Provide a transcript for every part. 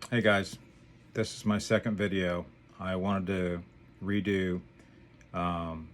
Hey guys, this is my second video. I wanted to redo um,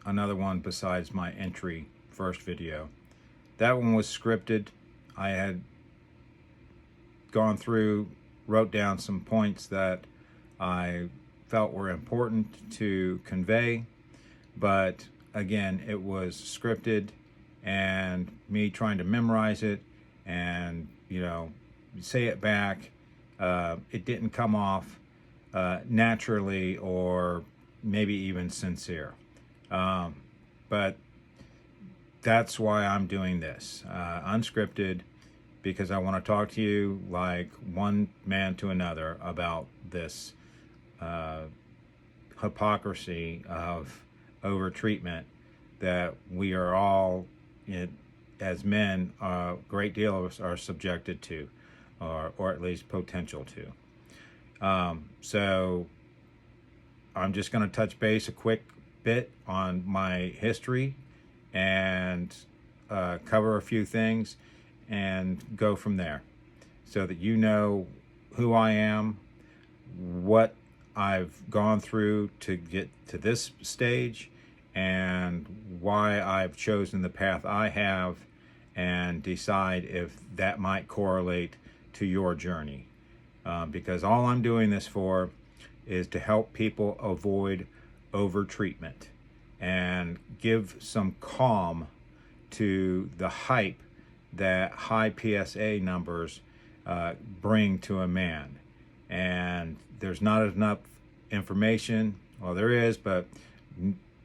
another one besides my entry first video. That one was scripted. I had gone through, wrote down some points that I felt were important to convey, but again, it was scripted and me trying to memorize it and, say it back. It didn't come off naturally or maybe even sincere. Um, but that's why I'm doing this unscripted, because I want to talk to you like one man to another about this uh, hypocrisy of overtreatment that we are all, as men, a great deal of us are subjected to, or at least potential to. So I'm just going to touch base a quick bit on my history and cover a few things and go from there so that you know who I am, what I've gone through to get to this stage, and why I've chosen the path I have, and decide if that might correlate to your journey. Because all I'm doing this for is to help people avoid overtreatment and give some calm to the hype that high PSA numbers bring to a man. And there's not enough information. Well, there is, but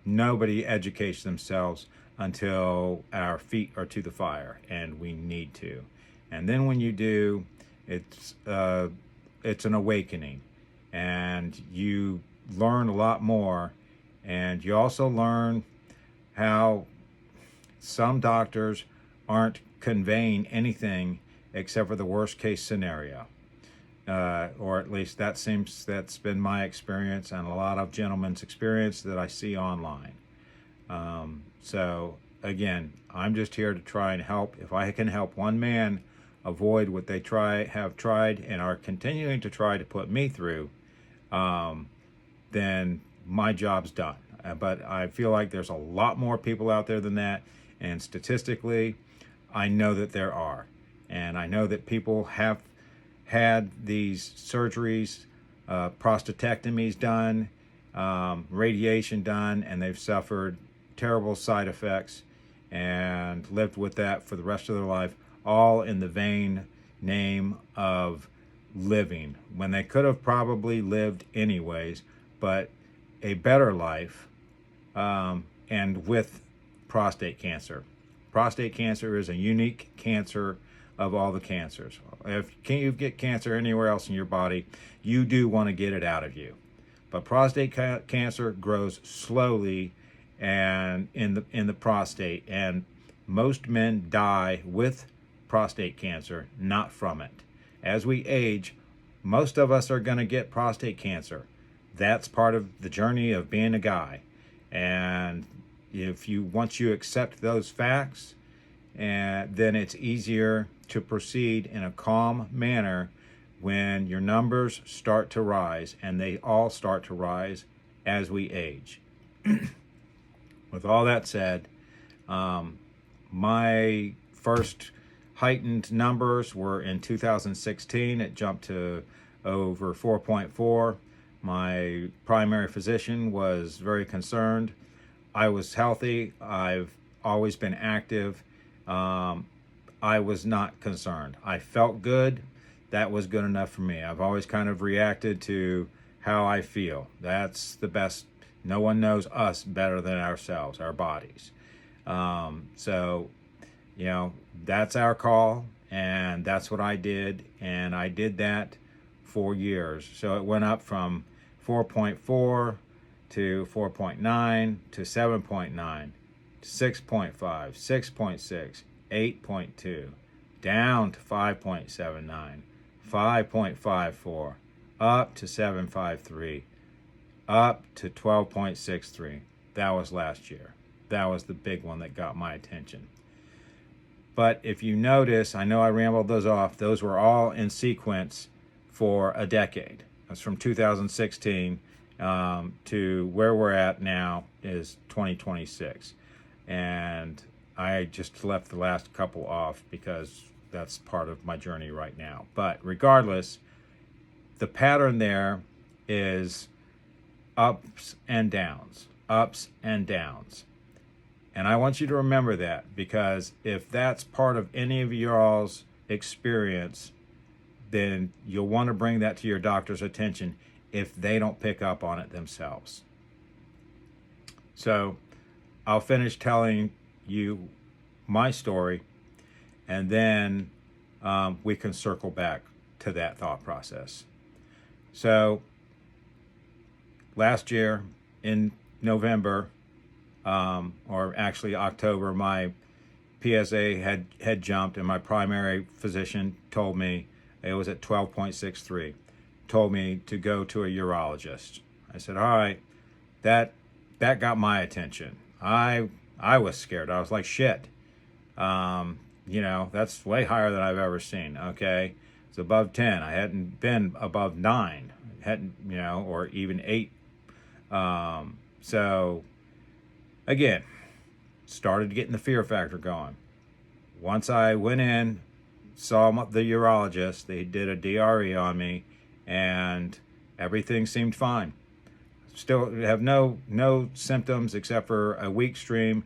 nobody educates themselves until our feet are to the fire, and we need to. And then when you do, it's an awakening, and you learn a lot more. And you also learn how some doctors aren't conveying anything except for the worst case scenario. Or at least that's been my experience and a lot of gentlemen's experience that I see online. So again, I'm just here to try and help. If I can help one man avoid what they have tried and are continuing to try to put me through, then my job's done. But I feel like there's a lot more people out there than that, and statistically, I know that there are. And I know that people have had these surgeries, prostatectomies done, radiation done, and they've suffered terrible side effects and lived with that for the rest of their life, all in the vain name of living, when they could have probably lived anyways, but a better life, and with prostate cancer. Prostate cancer is a unique cancer of all the cancers. If you get cancer anywhere else in your body, you do want to get it out of you. But prostate cancer grows slowly and in the prostate, and most men die with prostate cancer, not from it. As we age, most of us are going to get prostate cancer. That's part of the journey of being a guy. And once you accept those facts, and then it's easier to proceed in a calm manner when your numbers start to rise, and they all start to rise as we age. With all that said, my first heightened numbers were in 2016. It jumped to over 4.4. My primary physician was very concerned. I was healthy. I've always been active. I was not concerned. I felt good. That was good enough for me. I've always kind of reacted to how I feel. That's the best. No one knows us better than ourselves, our bodies. So, that's our call, and that's what I did. And I did that for years. So it went up from 4.4 to 4.9 to 7.9, 6.5, 6.6, 8.2, down to 5.79, 5.54, up to 7.53, up to 12.63. That was last year. That was the big one that got my attention. But if you notice, I know I rambled those off. Those were all in sequence for a decade. That's from 2016 to where we're at now is 2026. And I just left the last couple off because that's part of my journey right now. But regardless, the pattern there is ups and downs, ups and downs. And I want you to remember that, because if that's part of any of y'all's experience, then you'll want to bring that to your doctor's attention if they don't pick up on it themselves. So I'll finish telling you my story, and then we can circle back to that thought process. So last year in November, or actually October, my PSA had jumped, and my primary physician told me it was at 12.63. Told me to go to a urologist. I said, all right, that got my attention. I was scared. I was like, shit. That's way higher than I've ever seen. Okay, it's above 10. I hadn't been above 9. Or even 8. So again, started getting the fear factor going. Once I went in, saw the urologist, they did a DRE on me, and everything seemed fine. Still have no symptoms except for a weak stream,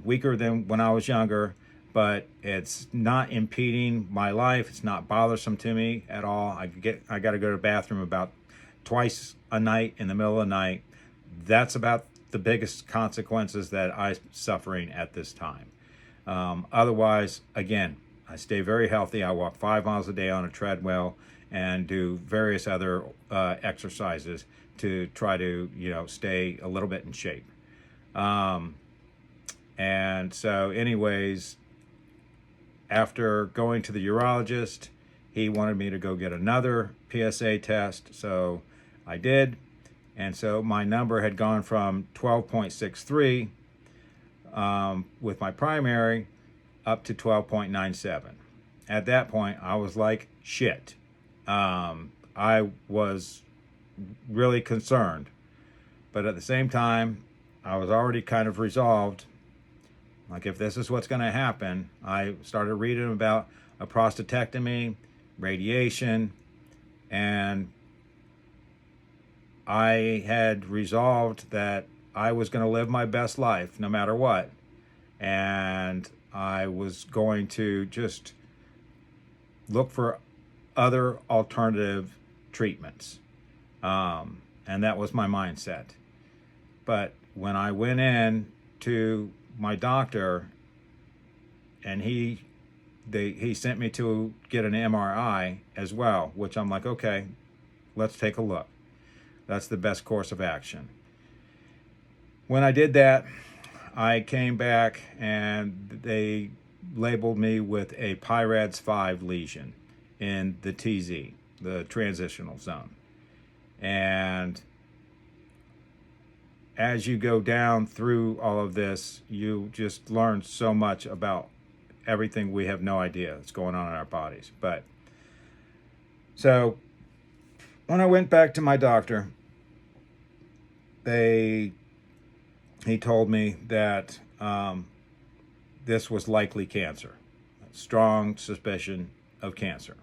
weaker than when I was younger, but it's not impeding my life. It's not bothersome to me at all. I got to go to the bathroom about twice a night in the middle of the night. That's about the biggest consequences that I'm suffering at this time. Otherwise, again, I stay very healthy. I walk 5 miles a day on a treadmill and do various other exercises to try to, stay a little bit in shape. And so anyways, after going to the urologist, he wanted me to go get another PSA test. So I did. And so my number had gone from 12.63 with my primary up to 12.97. At that point, I was like, shit. I was really concerned. But at the same time, I was already kind of resolved. Like, if this is what's going to happen, I started reading about a prostatectomy, radiation, and I had resolved that I was going to live my best life no matter what. And I was going to just look for other alternative treatments. And that was my mindset. But when I went in to my doctor, and he sent me to get an MRI as well, which I'm like, okay, let's take a look. That's the best course of action. When I did that, I came back and they labeled me with a PIRADS 5 lesion in the TZ, the transitional zone. And as you go down through all of this, you just learn so much about everything we have no idea that's going on in our bodies. But so when I went back to my doctor, he told me that this was likely cancer, strong suspicion of cancer,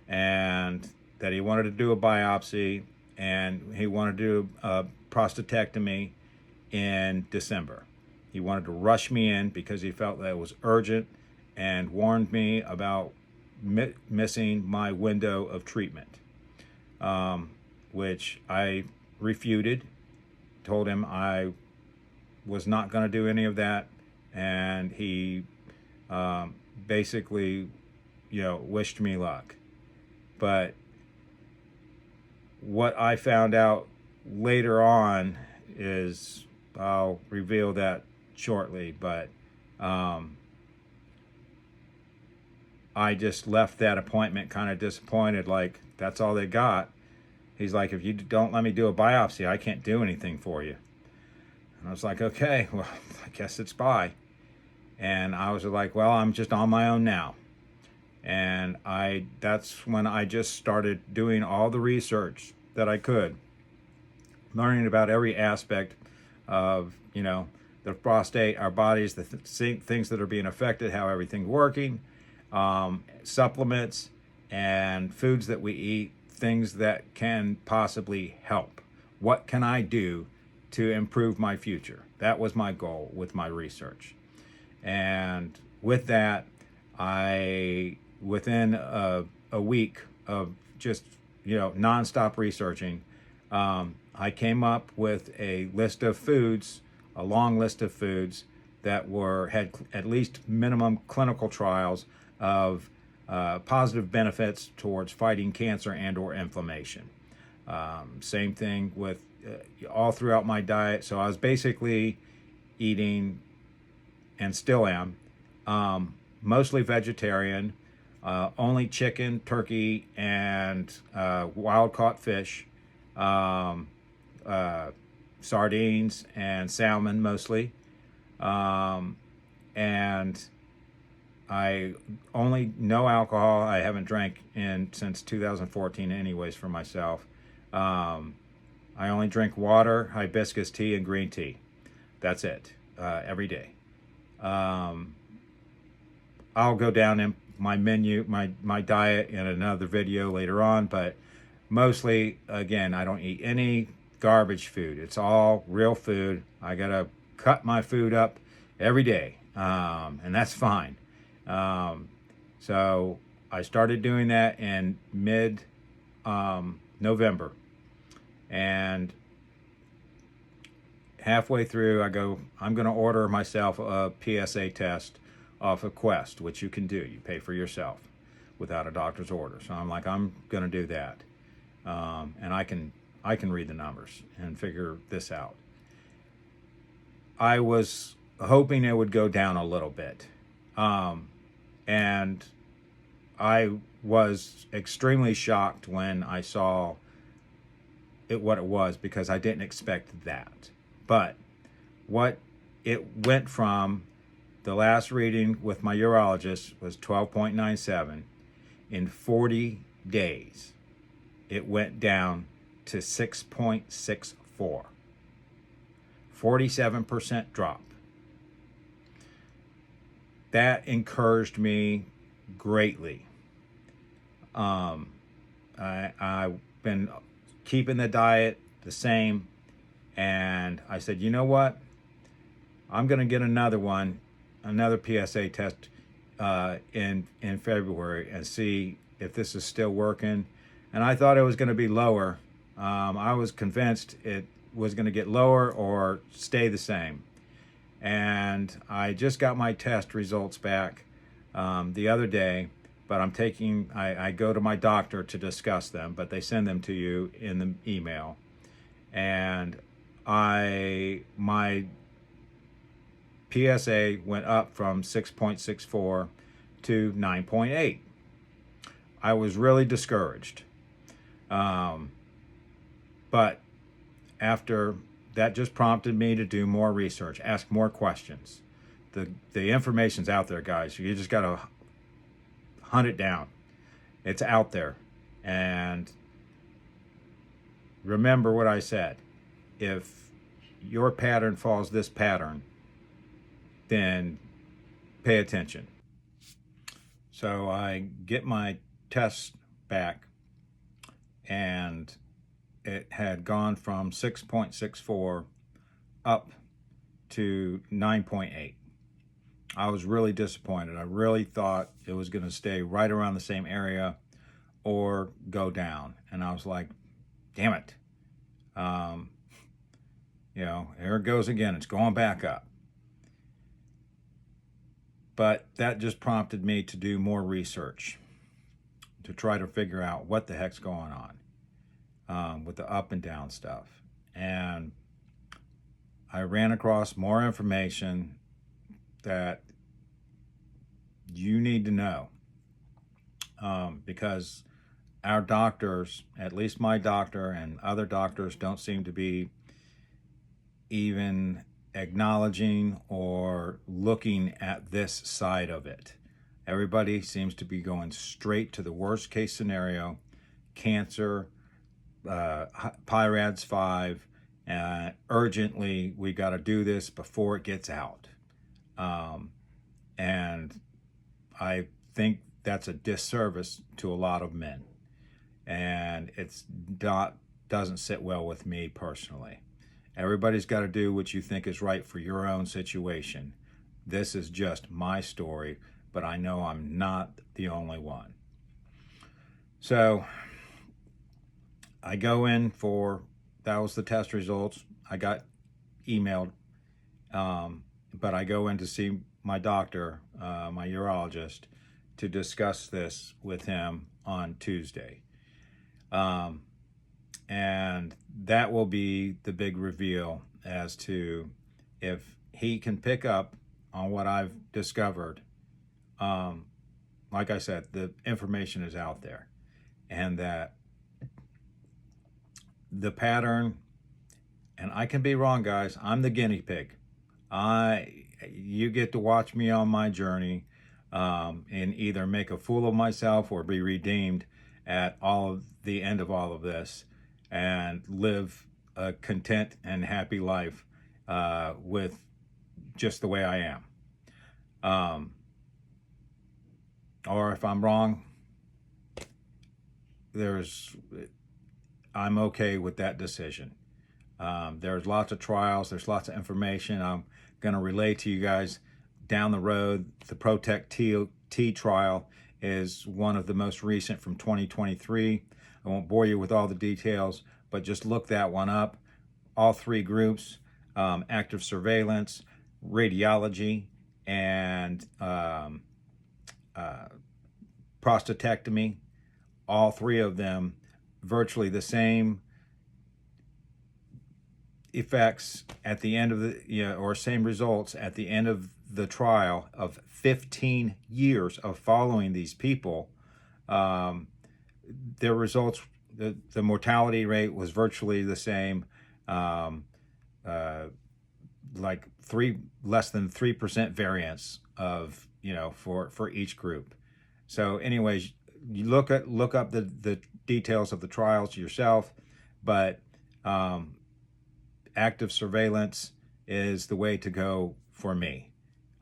and that he wanted to do a biopsy, and he wanted to do a prostatectomy in December. He wanted to rush me in because he felt that it was urgent, and warned me about missing my window of treatment, which I refuted. Told him I was not going to do any of that, and he basically, wished me luck. But what I found out later on is, I'll reveal that shortly, but I just left that appointment kind of disappointed, like, that's all they got. He's like, if you don't let me do a biopsy, I can't do anything for you. And I was like, okay, well, I guess it's bye. And I was like, well, I'm just on my own now. And that's when I just started doing all the research that I could, learning about every aspect of, the prostate, our bodies, the things that are being affected, how everything's working, supplements and foods that we eat, things that can possibly help. What can I do to improve my future? That was my goal with my research. And with that, within a week of just, nonstop researching, I came up with a list of foods, a long list of foods that had at least minimum clinical trials of positive benefits towards fighting cancer and or inflammation. Same thing with all throughout my diet. So I was basically eating, and still am, mostly vegetarian, only chicken, turkey, and wild-caught fish, sardines and salmon mostly, and no alcohol. I haven't drank since 2014 anyways for myself. I only drink water, hibiscus tea, and green tea. That's it, every day. I'll go down in my menu, my diet in another video later on, but mostly, again, I don't eat any garbage food. It's all real food. I gotta cut my food up every day, and that's fine. So I started doing that in mid November, and halfway through, I'm going to order myself a PSA test off of Quest, which you can do. You pay for yourself without a doctor's order. So I'm going to do that. And I can read the numbers and figure this out. I was hoping it would go down a little bit. And I was extremely shocked when I saw what it was, because I didn't expect that. But what it went from, the last reading with my urologist was 12.97. In 40 days, it went down to 6.64. 47% drop. That encouraged me greatly. I've been keeping the diet the same, and I said, you know what? I'm going to get another PSA test in February and see if this is still working. And I thought it was going to be lower. I was convinced it was going to get lower or stay the same. And I just got my test results back the other day, but I go to my doctor to discuss them, but they send them to you in the email. And my PSA went up from 6.64 to 9.8. I was really discouraged. But after that, just prompted me to do more research, ask more questions. The information's out there, guys. You just got to hunt it down. It's out there. And remember what I said. If your pattern follows this pattern, then pay attention. So I get my test back, and it had gone from 6.64 up to 9.8. I was really disappointed. I really thought it was going to stay right around the same area or go down. And I was like, damn it. Here it goes again. It's going back up. But that just prompted me to do more research to try to figure out what the heck's going on with the up and down stuff. And I ran across more information that you need to know, because our doctors, at least my doctor and other doctors, don't seem to be even acknowledging or looking at this side of it. Everybody seems to be going straight to the worst case scenario, cancer, PIRADS 5, urgently, we got to do this before it gets out. And I think that's a disservice to a lot of men. And doesn't sit well with me personally. Everybody's got to do what you think is right for your own situation. This is just my story, but I know I'm not the only one. So I go in that was the test results. I got emailed, but I go in to see my doctor, my urologist, to discuss this with him on Tuesday. And that will be the big reveal as to if he can pick up on what I've discovered. Like I said, the information is out there, and that the pattern, and I can be wrong, guys, I'm the guinea pig. You get to watch me on my journey, and either make a fool of myself or be redeemed at the end of all of this, and live a content and happy life with just the way I am. Or if I'm wrong, I'm okay with that decision. There's lots of trials, there's lots of information I'm going to relay to you guys down the road. The PROTECT-T trial is one of the most recent from 2023. I won't bore you with all the details, but just look that one up. All three groups, active surveillance, radiology, and prostatectomy, all three of them virtually the same effects at the end of or same results at the end of the trial of 15 years of following these people. Their results, the mortality rate was virtually the same, like less than 3% variance of, for each group. So anyways, you look up the details of the trials yourself, but active surveillance is the way to go for me.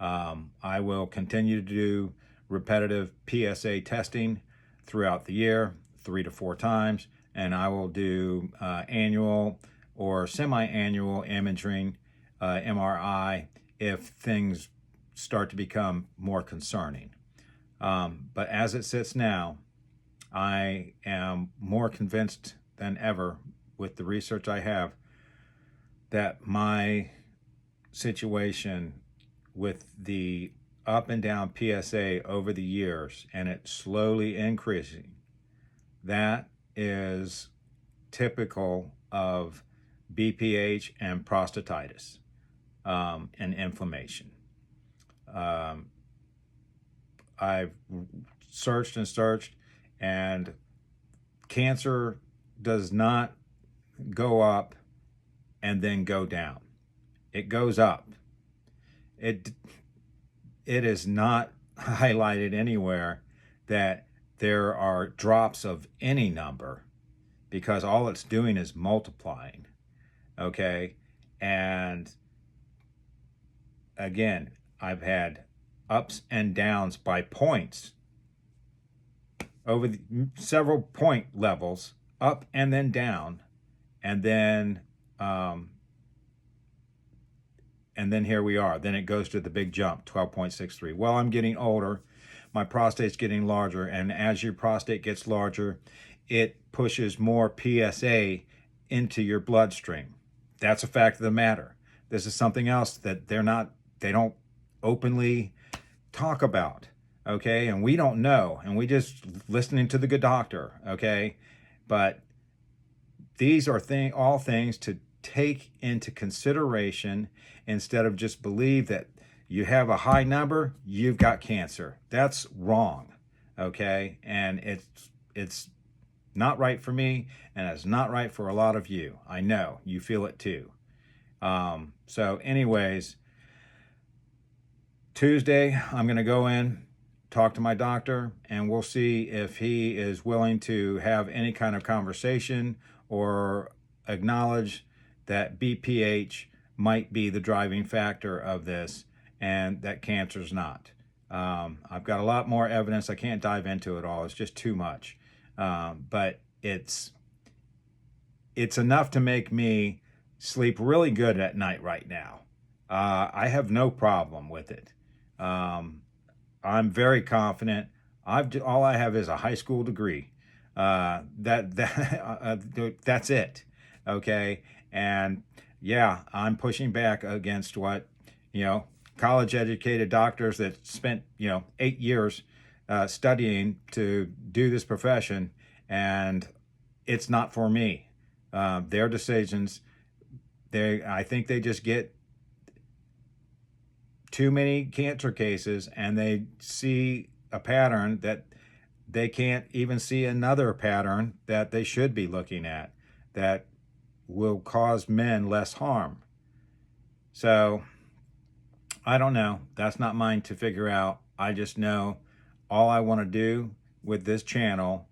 I will continue to do repetitive PSA testing throughout the year, 3 to 4 times, and I will do annual or semi-annual imaging, MRI, if things start to become more concerning. But as it sits now, I am more convinced than ever with the research I have that my situation with the up and down PSA over the years and it slowly increasing, that is typical of BPH and prostatitis and inflammation. I've searched and searched, and cancer does not go up and then go down. It goes up. It is not highlighted anywhere that there are drops of any number, because all it's doing is multiplying. Okay? And again, I've had ups and downs by points over several point levels, up and then down, and then here we are. Then it goes to the big jump, 12.63. Well, I'm getting older, my prostate's getting larger, and as your prostate gets larger, it pushes more PSA into your bloodstream. That's a fact of the matter. This is something else that they don't openly talk about, okay? And we don't know, and we just listening to the good doctor, okay? But these are all things to take into consideration instead of just believe that you have a high number, you've got cancer. That's wrong, okay? And it's not right for me, and it's not right for a lot of you. I know you feel it too. So anyways, Tuesday, I'm going to go in, talk to my doctor, and we'll see if he is willing to have any kind of conversation or acknowledge that BPH might be the driving factor of this and that cancer's not. I've got a lot more evidence. I can't dive into it all. It's just too much. But it's enough to make me sleep really good at night right now. I have no problem with it. I'm very confident. All I have is a high school degree. That's it. Okay. And yeah, I'm pushing back against what, college educated doctors that spent, 8 years studying to do this profession, and it's not for me. Their decisions, I think they just get too many cancer cases and they see a pattern that they can't even see another pattern that they should be looking at that will cause men less harm. So I don't know. That's not mine to figure out. I just know all I want to do with this channel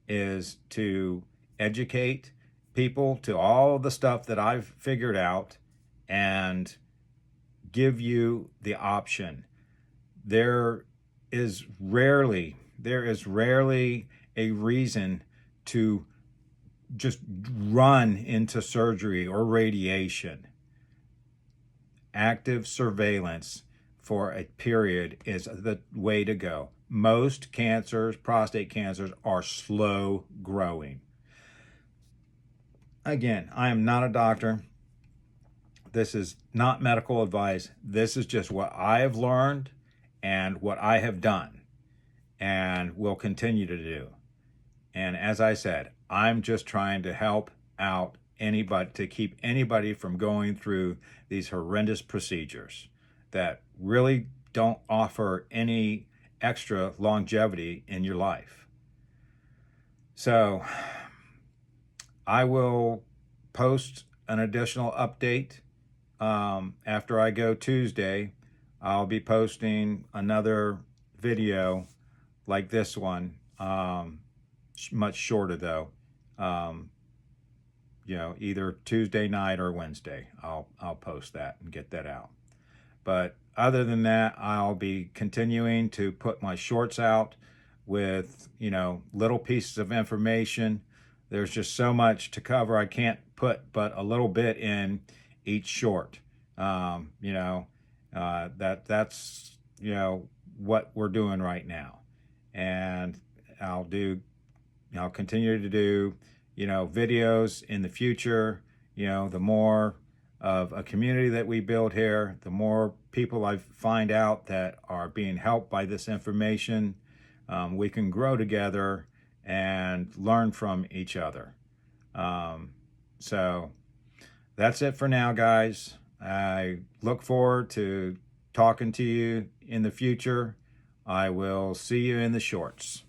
is to educate people to all the stuff that I've figured out and give you the option. There is rarely a reason to just run into surgery or radiation. Active surveillance for a period is the way to go. Most cancers, prostate cancers, are slow growing. Again, I am not a doctor. This is not medical advice. This is just what I have learned and what I have done and will continue to do. And as I said, I'm just trying to help out anybody, to keep anybody from going through these horrendous procedures that really don't offer any extra longevity in your life. So I will post an additional update after I go Tuesday. I'll be posting another video like this one, much shorter though. Either Tuesday night or Wednesday. I'll post that and get that out. But other than that, I'll be continuing to put my shorts out with, little pieces of information. There's just so much to cover. I can't put but a little bit in each short. That's what we're doing right now. And I'll continue to do, videos in the future. The more of a community that we build here, the more people I find out that are being helped by this information, we can grow together and learn from each other. So that's it for now, guys. I look forward to talking to you in the future. I will see you in the shorts.